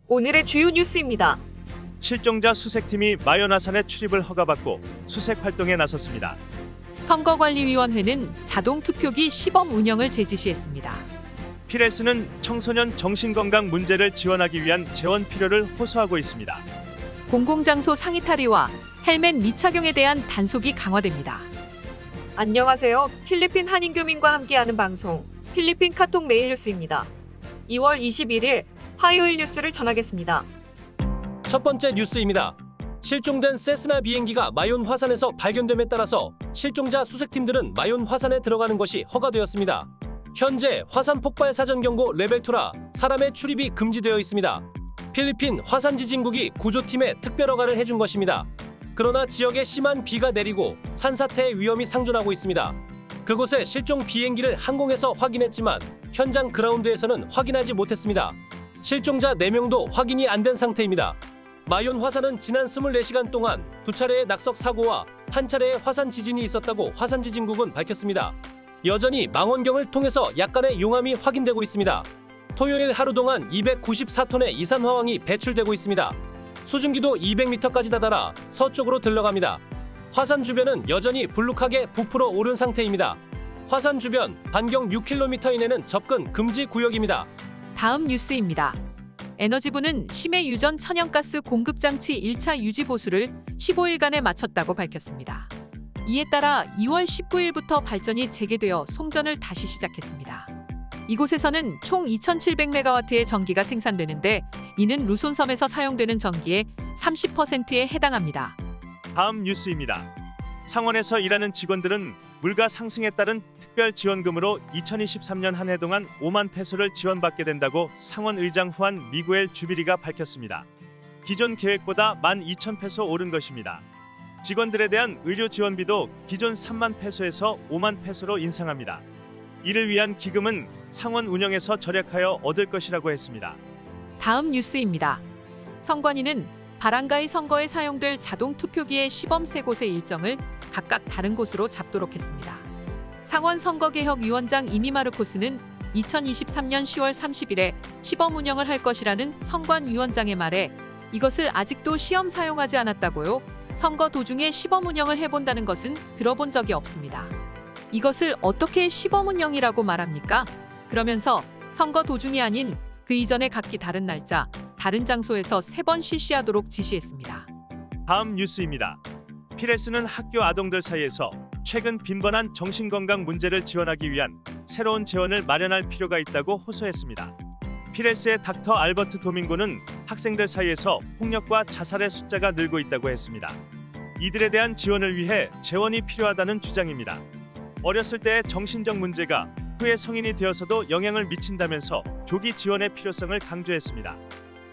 오늘의 주요 뉴스입니다. 실종자 수색팀이 마연화산에 출입을 허가받고 수색 활동에 나섰습니다. 선거관리위원회는 자동투표기 시범 운영을 재지시했습니다. 피레스는 청소년 정신건강 문제를 지원하기 위한 재원 필요를 호소하고 있습니다. 공공장소 상의 탈의와 헬멧 미착용에 대한 단속이 강화됩니다. 안녕하세요. 필리핀 한인교민과 함께하는 방송 필리핀 카톡 메일 뉴스입니다. 2월 21일 화요일 뉴스를 전하겠습니다. 첫 번째 뉴스입니다. 실종된 세스나 비행기가 마yon 화산에서 발견됨에 따라서 실종자 수색팀들은 마yon 화산에 들어가는 것이 허가되었습니다. 현재 화산 폭발 사전 경고 레벨 2라 사람의 출입이 금지되어 있습니다. 필리핀 화산 지진국이 구조팀에 특별 허가를 해준 것입니다. 그러나 지역에 심한 비가 내리고 산사태의 위험이 상존하고 있습니다. 그곳에 실종 비행기를 항공에서 확인했지만 현장 그라운드에서는 확인하지 못했습니다. 실종자 4명도 확인이 안 된 상태입니다. 마yon 화산은 지난 24시간 동안 2차례의 낙석 사고와 1차례의 화산 지진이 있었다고 화산지진국은 밝혔습니다. 여전히 망원경을 통해서 약간의 용암이 확인되고 있습니다. 토요일 하루 동안 294톤의 이산화황이 배출되고 있습니다. 수증기도 200m까지 다다라 서쪽으로 들러갑니다. 화산 주변은 여전히 불룩하게 부풀어 오른 상태입니다. 화산 주변 반경 6km 이내는 접근 금지 구역입니다. 다음 뉴스입니다. 에너지부는 심해 유전 천연가스 공급장치 1차 유지 보수를 15일간에 마쳤다고 밝혔습니다. 이에 따라 2월 19일부터 발전이 재개되어 송전을 다시 시작했습니다. 이곳에서는 총 2,700메가와트의 전기가 생산되는데 이는 루손섬에서 사용되는 전기의 30%에 해당합니다. 다음 뉴스입니다. 상원에서 일하는 직원들은 물가 상승에 따른 특별 지원금으로 2023년 한 해 동안 5만 페소를 지원받게 된다고 상원 의장 후안 미구엘 주비리가 밝혔습니다. 기존 계획보다 12,000페소 오른 것입니다. 직원들에 대한 의료 지원비도 기존 3만 페소에서 5만 페소로 인상합니다. 이를 위한 기금은 상원 운영에서 절약하여 얻을 것이라고 했습니다. 다음 뉴스입니다. 선관위는 바랑가이 선거에 사용될 자동 투표기의 시범 3곳의 일정을 각각 다른 곳으로 잡도록 했습니다. 상원 선거개혁위원장 이미 마르코스는 2023년 10월 30일에 시범 운영을 할 것이라는 선관위원장의 말에 이것을 아직도 시험 사용하지 않았다고요. 선거 도중에 시범 운영을 해본다는 것은 들어본 적이 없습니다. 이것을 어떻게 시범 운영이라고 말합니까? 그러면서 선거 도중이 아닌 그 이전에 각기 다른 날짜, 다른 장소에서 3번 실시하도록 지시했습니다. 다음 뉴스입니다. 피레스는 학교 아동들 사이에서 최근 빈번한 정신건강 문제를 지원하기 위한 새로운 재원을 마련할 필요가 있다고 호소했습니다. 피레스의 닥터 알버트 도밍고는 학생들 사이에서 폭력과 자살의 숫자가 늘고 있다고 했습니다. 이들에 대한 지원을 위해 재원이 필요하다는 주장입니다. 어렸을 때의 정신적 문제가 후에 성인이 되어서도 영향을 미친다면서 조기 지원의 필요성을 강조했습니다.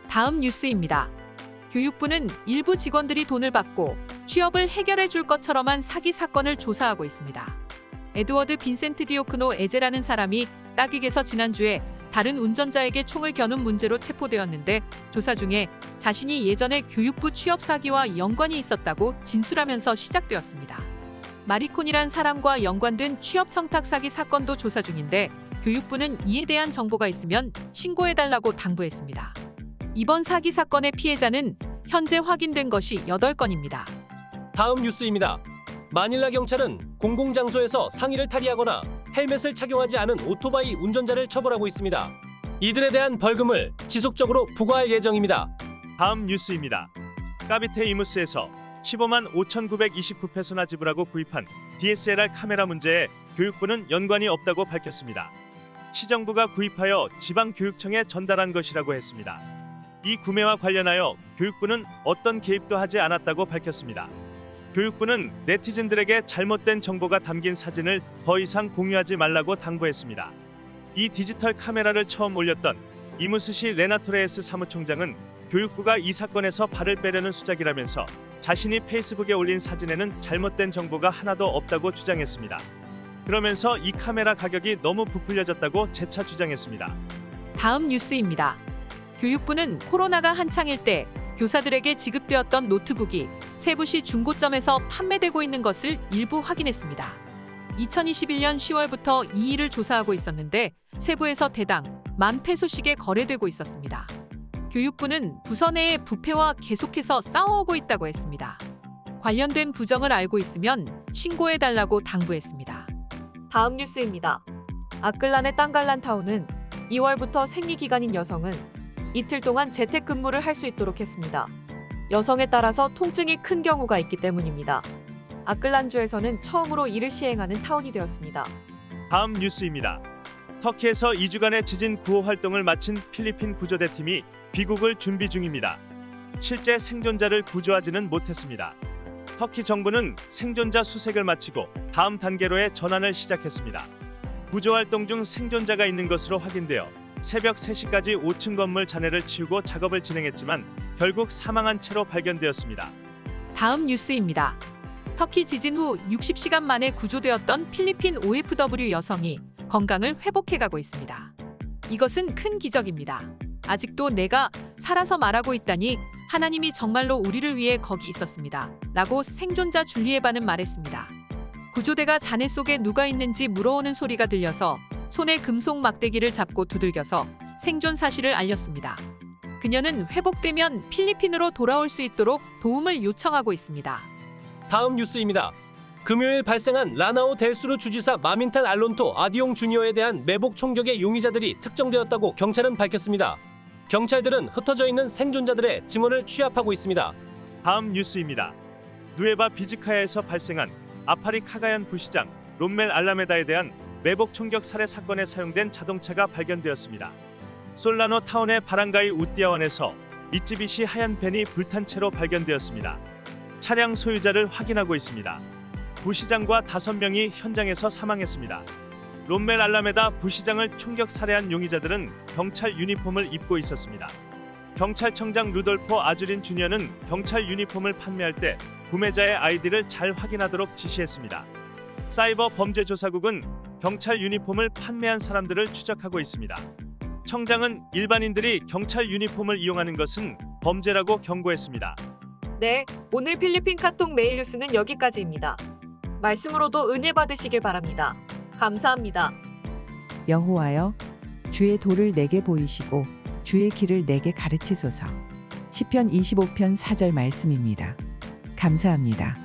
다음 뉴스입니다. 교육부는 일부 직원들이 돈을 받고 취업을 해결해 줄 것처럼한 사기 사건을 조사하고 있습니다. 에드워드 빈센트 디오크노 에제라는 사람이 따귀에서 지난주에 다른 운전자에게 총을 겨눈 문제로 체포되었는데 조사 중에 자신이 예전에 교육부 취업 사기와 연관이 있었다고 진술하면서 시작되었습니다. 마리콘이란 사람과 연관된 취업 청탁 사기 사건도 조사 중인데 교육부는 이에 대한 정보가 있으면 신고해달라고 당부했습니다. 이번 사기 사건의 피해자는 현재 확인된 것이 8건입니다. 다음 뉴스입니다. 마닐라 경찰은 공공장소에서 상의를 탈의하거나 헬멧을 착용하지 않은 오토바이 운전자를 처벌하고 있습니다. 이들에 대한 벌금을 지속적으로 부과할 예정입니다. 다음 뉴스입니다. 까비테 이무스에서 15만 5,929페소나 지불하고 구입한 DSLR 카메라 문제에 교육부는 연관이 없다고 밝혔습니다. 시정부가 구입하여 지방교육청에 전달한 것이라고 했습니다. 이 구매와 관련하여 교육부는 어떤 개입도 하지 않았다고 밝혔습니다. 교육부는 네티즌들에게 잘못된 정보가 담긴 사진을 더 이상 공유하지 말라고 당부했습니다. 이 디지털 카메라를 처음 올렸던 이무스시 레나토레스 사무총장은 교육부가 이 사건에서 발을 빼려는 수작이라면서 자신이 페이스북에 올린 사진에는 잘못된 정보가 하나도 없다고 주장했습니다. 그러면서 이 카메라 가격이 너무 부풀려졌다고 재차 주장했습니다. 다음 뉴스입니다. 교육부는 코로나가 한창일 때 교사들에게 지급되었던 노트북이 세부시 중고점에서 판매되고 있는 것을 일부 확인했습니다. 2021년 10월부터 이 일을 조사하고 있었는데 세부에서 대당 10,000페소씩에 거래되고 있었습니다. 교육부는 부서 내의 부패와 계속해서 싸워오고 있다고 했습니다. 관련된 부정을 알고 있으면 신고해달라고 당부했습니다. 다음 뉴스입니다. 아클란의 땅갈란타운은 2월부터 생리기간인 여성은 이틀 동안 재택근무를 할 수 있도록 했습니다. 여성에 따라서 통증이 큰 경우가 있기 때문입니다. 아클란주에서는 처음으로 이를 시행하는 타운이 되었습니다. 다음 뉴스입니다. 터키에서 2주간의 지진 구호 활동을 마친 필리핀 구조대팀이 귀국을 준비 중입니다. 실제 생존자를 구조하지는 못했습니다. 터키 정부는 생존자 수색을 마치고 다음 단계로의 전환을 시작했습니다. 구조 활동 중 생존자가 있는 것으로 확인되어 새벽 3시까지 5층 건물 잔해를 치우고 작업을 진행했지만 결국 사망한 채로 발견되었습니다. 다음 뉴스입니다. 터키 지진 후 60시간 만에 구조되었던 필리핀 OFW 여성이 건강을 회복해가고 있습니다. 이것은 큰 기적입니다. 아직도 내가 살아서 말하고 있다니 하나님이 정말로 우리를 위해 거기 있었습니다. 라고 생존자 줄리에바는 말했습니다. 구조대가 잔해 속에 누가 있는지 물어오는 소리가 들려서 손에 금속 막대기를 잡고 두들겨서 생존 사실을 알렸습니다. 그녀는 회복되면 필리핀으로 돌아올 수 있도록 도움을 요청하고 있습니다. 다음 뉴스입니다. 금요일 발생한 라나오 델수르 주지사 마민탈 알론토 아디옹 주니어에 대한 매복 총격의 용의자들이 특정되었다고 경찰은 밝혔습니다. 경찰들은 흩어져 있는 생존자들의 증언을 취합하고 있습니다. 다음 뉴스입니다. 누에바 비즈카야에서 발생한 아파리 카가얀 부시장 롬멜 알라메다에 대한 매복 총격 살해 사건에 사용된 자동차가 발견되었습니다. 솔라노 타운의 바랑가이 우띠아원에서 미쯔비시 하얀 벤이 불탄 채로 발견되었습니다. 차량 소유자를 확인하고 있습니다. 부시장과 5명이 현장에서 사망했습니다. 롬멜 알라메다 부시장을 총격 살해한 용의자들은 경찰 유니폼을 입고 있었습니다. 경찰청장 루돌포 아주린 주니어는 경찰 유니폼을 판매할 때 구매자의 아이디를 잘 확인하도록 지시했습니다. 사이버 범죄조사국은 경찰 유니폼을 판매한 사람들을 추적하고 있습니다. 청장은 일반인들이 경찰 유니폼을 이용하는 것은 범죄라고 경고했습니다. 네, 오늘 필리핀 카톡 메일 뉴스는 여기까지입니다. 말씀으로도 은혜 받으시길 바랍니다. 감사합니다. 여호와여, 주의 도를 내게 보이시고 주의 길을 내게 가르치소서. 시편 25편 4절 말씀입니다. 감사합니다.